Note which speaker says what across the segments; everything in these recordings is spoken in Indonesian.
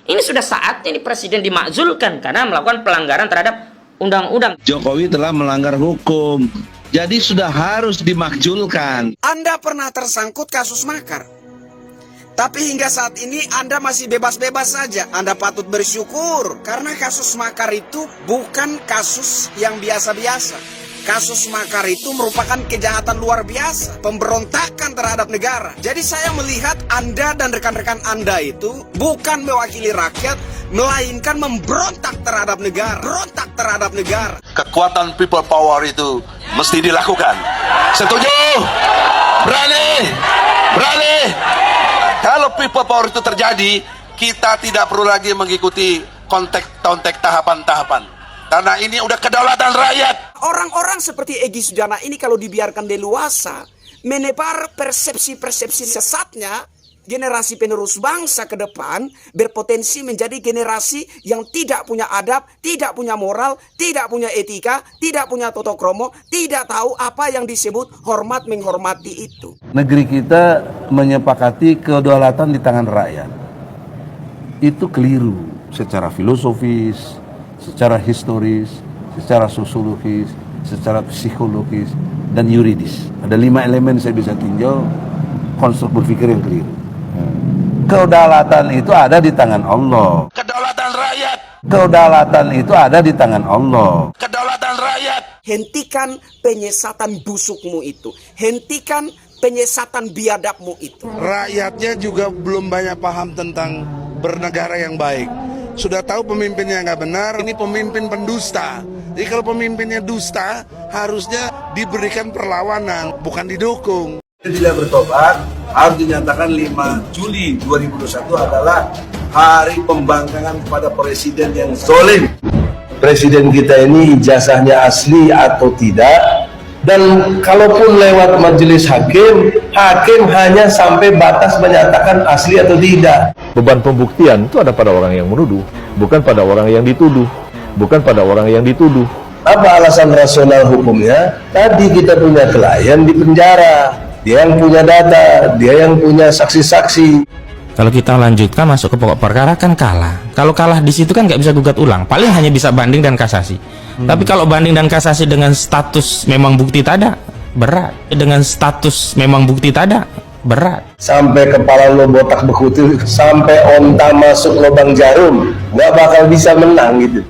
Speaker 1: Ini sudah saatnya nih presiden dimakzulkan karena melakukan pelanggaran terhadap undang-undang.
Speaker 2: Jokowi telah melanggar hukum, jadi sudah harus dimakzulkan.
Speaker 3: Anda pernah tersangkut kasus makar, tapi hingga saat ini Anda masih bebas-bebas saja. Anda patut bersyukur karena kasus makar itu bukan kasus yang biasa-biasa. Kasus makar itu merupakan kejahatan luar biasa, pemberontakan terhadap negara. Jadi saya melihat Anda dan rekan-rekan Anda itu bukan mewakili rakyat, melainkan memberontak terhadap negara. Berontak terhadap negara.
Speaker 4: Kekuatan people power itu mesti dilakukan. Setuju? Berani? Berani? Kalau people power itu terjadi, kita tidak perlu lagi mengikuti konteks tahapan-tahapan. Karena ini udah kedaulatan rakyat.
Speaker 3: Orang-orang seperti Egy Sujana ini kalau dibiarkan leluasa, menebar persepsi-persepsi sesatnya, generasi penerus bangsa ke depan berpotensi menjadi generasi yang tidak punya adab, tidak punya moral, tidak punya etika, tidak punya tata krama, tidak tahu apa yang disebut hormat menghormati itu.
Speaker 5: Negeri kita menyepakati kedaulatan di tangan rakyat. Itu keliru secara filosofis, secara historis, secara sosiologis, secara psikologis, dan yuridis. Ada 5 elemen saya bisa tinjau konstruk berpikir yang keliru. Kedaulatan itu ada di tangan Allah.
Speaker 4: Kedaulatan rakyat.
Speaker 5: Kedaulatan itu ada di tangan Allah.
Speaker 4: Kedaulatan rakyat.
Speaker 3: Hentikan penyesatan busukmu itu. Hentikan penyesatan biadabmu itu.
Speaker 6: Rakyatnya juga belum banyak paham tentang bernegara yang baik. Sudah tahu pemimpinnya nggak benar, ini pemimpin pendusta. Jadi kalau pemimpinnya dusta, harusnya diberikan perlawanan, bukan didukung.
Speaker 5: Tidak bertobat, harus dinyatakan 5 Juli 2021 adalah hari pembangkangan kepada presiden yang zalim. Presiden kita ini ijazahnya asli atau tidak, dan kalaupun lewat majelis hakim, hakim hanya sampai batas menyatakan asli atau tidak.
Speaker 7: Beban pembuktian itu ada pada orang yang menuduh, bukan pada orang yang dituduh. Bukan pada orang yang dituduh.
Speaker 5: Apa alasan rasional hukumnya? Tadi kita punya klien di penjara, dia yang punya data, dia yang punya saksi-saksi.
Speaker 8: Kalau kita lanjutkan masuk ke pokok perkara kan kalah. Kalau kalah di situ kan nggak bisa gugat ulang, paling hanya bisa banding dan kasasi. Tapi kalau banding dan kasasi dengan status memang bukti tak ada, berat. Dengan status memang bukti tak ada, berat.
Speaker 5: Sampai kepala lo botak bekutil, sampai onta masuk lubang jarum, nggak bakal bisa menang gitu.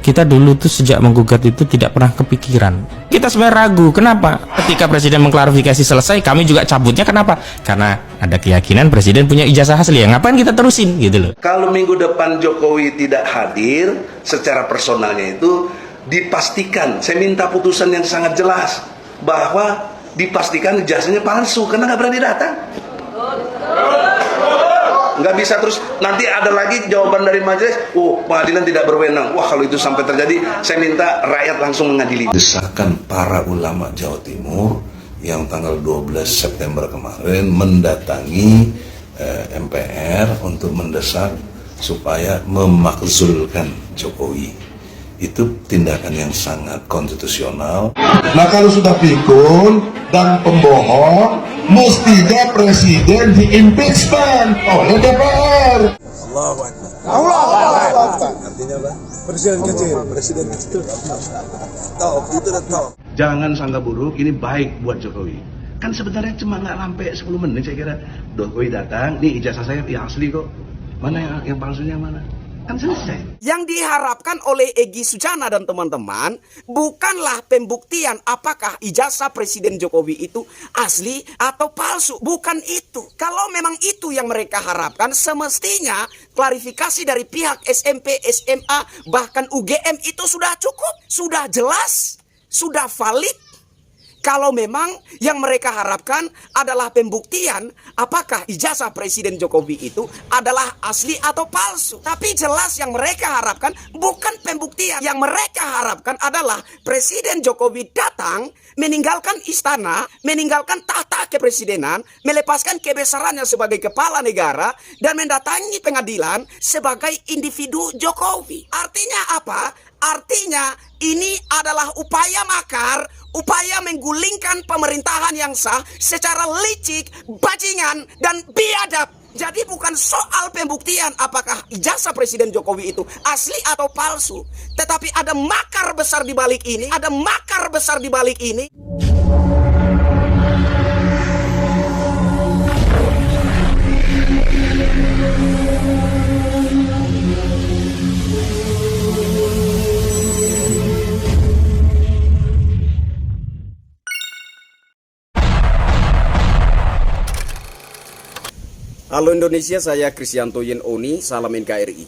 Speaker 8: Kita dulu tuh sejak menggugat itu tidak pernah kepikiran. Kita sebenarnya ragu, kenapa? Ketika presiden mengklarifikasi selesai, kami juga cabutnya, kenapa? Karena ada keyakinan presiden punya ijazah asli, ya ngapain kita terusin gitu loh.
Speaker 2: Kalau minggu depan Jokowi tidak hadir, secara personalnya itu dipastikan, saya minta putusan yang sangat jelas, bahwa dipastikan ijazahnya palsu, karena nggak berani datang. Nggak bisa terus nanti ada lagi jawaban dari majelis, pengadilan tidak berwenang. Wah, kalau itu sampai terjadi, saya minta rakyat langsung mengadili.
Speaker 5: Desakan para ulama Jawa Timur yang tanggal 12 September kemarin mendatangi MPR untuk mendesak supaya memakzulkan Jokowi. Itu tindakan yang sangat konstitusional.
Speaker 6: Nah kalau sudah pikun dan pembohong, mestinya presiden di-impeachment oleh DPR.
Speaker 3: Allahu Akbar. Allahu Akbar. Artinya apa? Presiden kecil. Top, itu udah top.
Speaker 2: Jangan sangka buruk, ini baik buat Jokowi. Kan sebenarnya cuma nggak sampai 10 menit saya kira. Jokowi datang, nih ijazah saya yang asli kok. Mana yang palsunya mana? Kan selesai.
Speaker 3: Yang diharapkan oleh Egy Sujana dan teman-teman bukanlah pembuktian apakah ijazah Presiden Jokowi itu asli atau palsu. Bukan itu. Kalau memang itu yang mereka harapkan, semestinya klarifikasi dari pihak SMP, SMA, bahkan UGM itu sudah cukup. Sudah jelas, sudah valid. Kalau memang yang mereka harapkan adalah pembuktian apakah ijazah Presiden Jokowi itu adalah asli atau palsu. Tapi jelas yang mereka harapkan bukan pembuktian. Yang mereka harapkan adalah Presiden Jokowi datang, meninggalkan istana, meninggalkan tahta kepresidenan, melepaskan kebesarannya sebagai kepala negara, dan mendatangi pengadilan sebagai individu Jokowi. Artinya apa? Artinya ini adalah upaya makar, upaya menggulingkan pemerintahan yang sah secara licik, bajingan, dan biadab. Jadi bukan soal pembuktian apakah ijazah Presiden Jokowi itu asli atau palsu. Tetapi ada makar besar di balik ini. Ada makar besar di balik ini. Halo Indonesia, saya Kristianto Yen Oni, salam NKRI.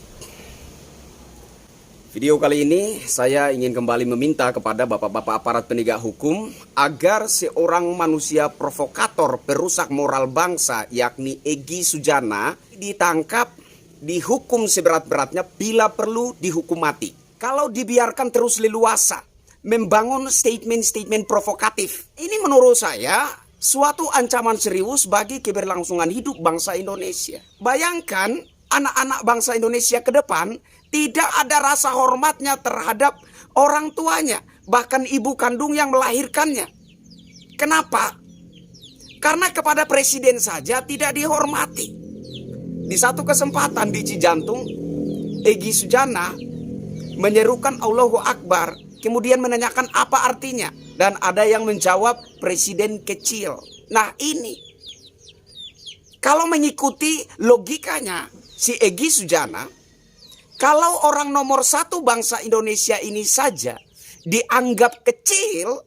Speaker 3: Video kali ini saya ingin kembali meminta kepada bapak-bapak aparat penegak hukum agar seorang manusia provokator perusak moral bangsa yakni Egy Sujana ditangkap, dihukum seberat-beratnya, bila perlu dihukum mati. Kalau dibiarkan terus leluasa membangun statement-statement provokatif, ini menurut saya suatu ancaman serius bagi keberlangsungan hidup bangsa Indonesia. Bayangkan anak-anak bangsa Indonesia ke depan tidak ada rasa hormatnya terhadap orang tuanya, bahkan ibu kandung yang melahirkannya. Kenapa? Karena kepada presiden saja tidak dihormati. Di satu kesempatan di Cijantung, Egy Sujana menyerukan Allahu Akbar, kemudian menanyakan apa artinya. Dan ada yang menjawab presiden kecil. Nah ini, kalau mengikuti logikanya si Egy Sujana, kalau orang nomor satu bangsa Indonesia ini saja dianggap kecil,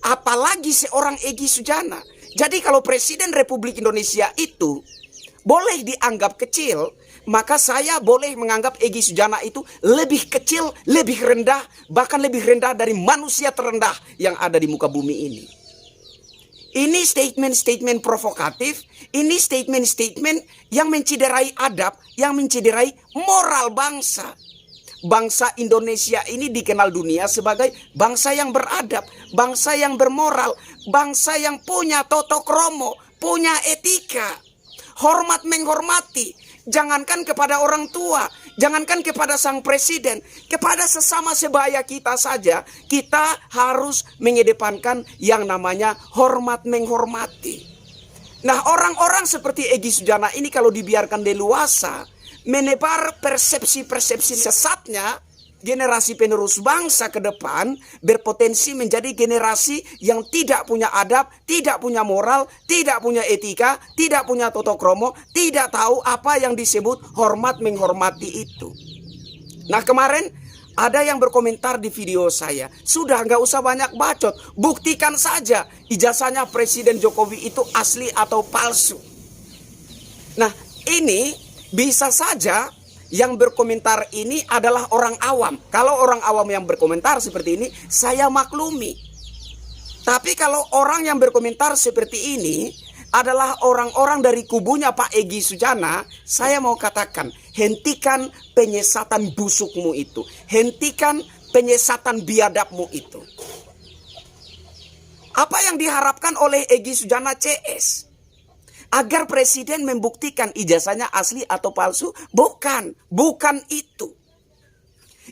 Speaker 3: apalagi seorang Egy Sujana. Jadi kalau Presiden Republik Indonesia itu boleh dianggap kecil, maka saya boleh menganggap Egy Sujana itu lebih kecil, lebih rendah, bahkan lebih rendah dari manusia terendah yang ada di muka bumi ini. Ini statement-statement provokatif, ini statement-statement yang menciderai adab, yang menciderai moral bangsa. Bangsa Indonesia ini dikenal dunia sebagai bangsa yang beradab, bangsa yang bermoral, bangsa yang punya tata krama, punya etika, hormat menghormati. Jangankan kepada orang tua, jangankan kepada sang presiden, kepada sesama sebaya kita saja, kita harus mengedepankan yang namanya hormat menghormati. Nah, orang-orang seperti Egy Sujana ini kalau dibiarkan leluasa, menebar persepsi-persepsi sesatnya, generasi penerus bangsa ke depan berpotensi menjadi generasi yang tidak punya adab, tidak punya moral, tidak punya etika, tidak punya tata krama, tidak tahu apa yang disebut hormat menghormati itu. Nah kemarin ada yang berkomentar di video saya, sudah nggak usah banyak bacot, buktikan saja ijazahnya Presiden Jokowi itu asli atau palsu. Nah ini bisa saja yang berkomentar ini adalah orang awam. Kalau orang awam yang berkomentar seperti ini, saya maklumi. Tapi kalau orang yang berkomentar seperti ini adalah orang-orang dari kubunya Pak Egy Sujana, saya mau katakan, hentikan penyesatan busukmu itu. Hentikan penyesatan biadabmu itu. Apa yang diharapkan oleh Egy Sujana CS? Agar presiden membuktikan ijazahnya asli atau palsu? Bukan itu.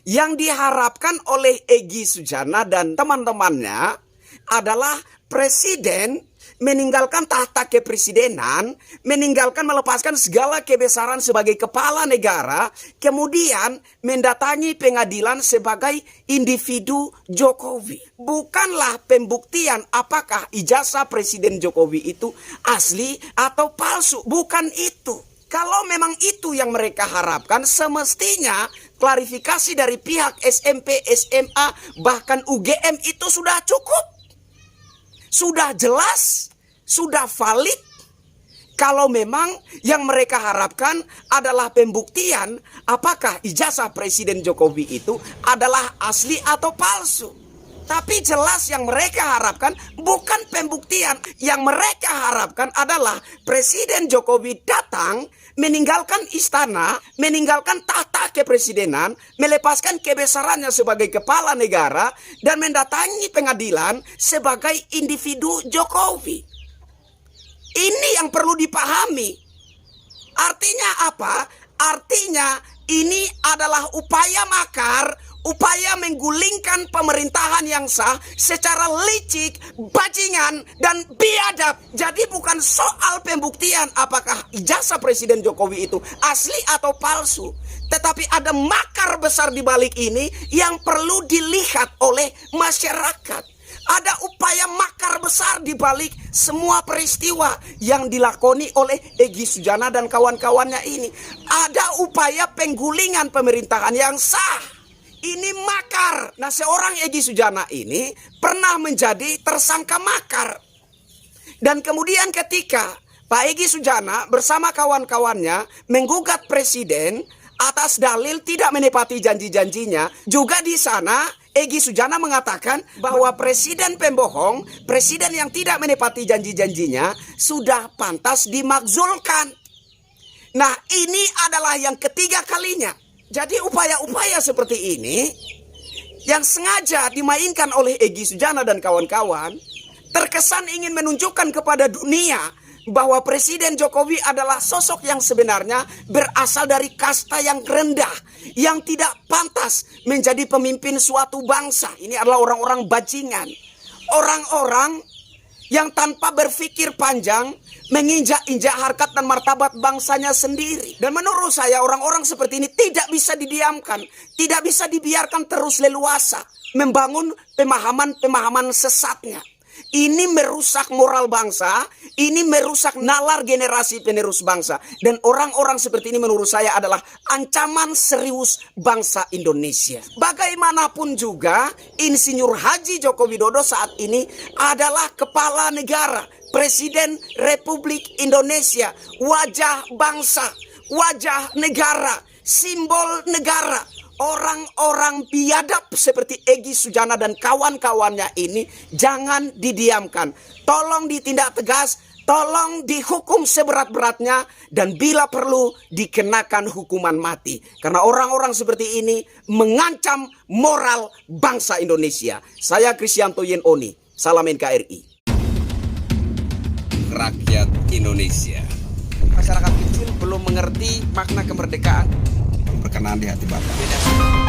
Speaker 3: Yang diharapkan oleh Egy Sujana dan teman-temannya adalah presiden meninggalkan tahta kepresidenan, meninggalkan melepaskan segala kebesaran sebagai kepala negara, kemudian mendatangi pengadilan sebagai individu Jokowi. Bukanlah pembuktian apakah ijazah Presiden Jokowi itu asli atau palsu, bukan itu. Kalau memang itu yang mereka harapkan, semestinya klarifikasi dari pihak SMP, SMA, bahkan UGM itu sudah cukup. Sudah jelas, sudah valid. Kalau memang yang mereka harapkan adalah pembuktian apakah ijazah Presiden Jokowi itu adalah asli atau palsu. Tapi jelas yang mereka harapkan bukan pembuktian. Yang mereka harapkan adalah Presiden Jokowi datang, meninggalkan istana, meninggalkan tahta kepresidenan, melepaskan kebesarannya sebagai kepala negara, dan mendatangi pengadilan sebagai individu Jokowi. Ini yang perlu dipahami. Artinya apa? Artinya ini adalah upaya makar upaya menggulingkan pemerintahan yang sah secara licik, bajingan, dan biadab. Jadi bukan soal pembuktian apakah ijazah Presiden Jokowi itu asli atau palsu, tetapi ada makar besar di balik ini yang perlu dilihat oleh masyarakat. Ada upaya makar besar di balik semua peristiwa yang dilakoni oleh Egy Sujana dan kawan-kawannya ini. Ada upaya penggulingan pemerintahan yang sah. Ini makar. Nah, seorang Egy Sujana ini pernah menjadi tersangka makar. Dan kemudian ketika Pak Egy Sujana bersama kawan-kawannya menggugat presiden atas dalil tidak menepati janji-janjinya, juga di sana Egy Sujana mengatakan bahwa presiden pembohong, presiden yang tidak menepati janji-janjinya sudah pantas dimakzulkan. Nah, ini adalah yang ketiga kalinya. Jadi upaya-upaya seperti ini yang sengaja dimainkan oleh Egy Sujana dan kawan-kawan terkesan ingin menunjukkan kepada dunia bahwa Presiden Jokowi adalah sosok yang sebenarnya berasal dari kasta yang rendah, yang tidak pantas menjadi pemimpin suatu bangsa. Ini adalah orang-orang bajingan, orang-orang yang tanpa berpikir panjang menginjak-injak harkat dan martabat bangsanya sendiri. Dan menurut saya orang-orang seperti ini tidak bisa didiamkan, tidak bisa dibiarkan terus leluasa membangun pemahaman-pemahaman sesatnya. Ini merusak moral bangsa, ini merusak nalar generasi penerus bangsa. Dan orang-orang seperti ini menurut saya adalah ancaman serius bangsa Indonesia. Bagaimanapun juga, Insinyur Haji Joko Widodo saat ini adalah kepala negara, Presiden Republik Indonesia, wajah bangsa, wajah negara, simbol negara. Orang-orang biadab seperti Egy Sujana dan kawan-kawannya ini jangan didiamkan. Tolong ditindak tegas, tolong dihukum seberat-beratnya, dan bila perlu dikenakan hukuman mati. Karena orang-orang seperti ini mengancam moral bangsa Indonesia. Saya Kristianto Yenoni, salam NKRI.
Speaker 9: Rakyat Indonesia.
Speaker 3: Masyarakat kecil belum mengerti makna kemerdekaan.
Speaker 9: Berkenan di hati Bapak.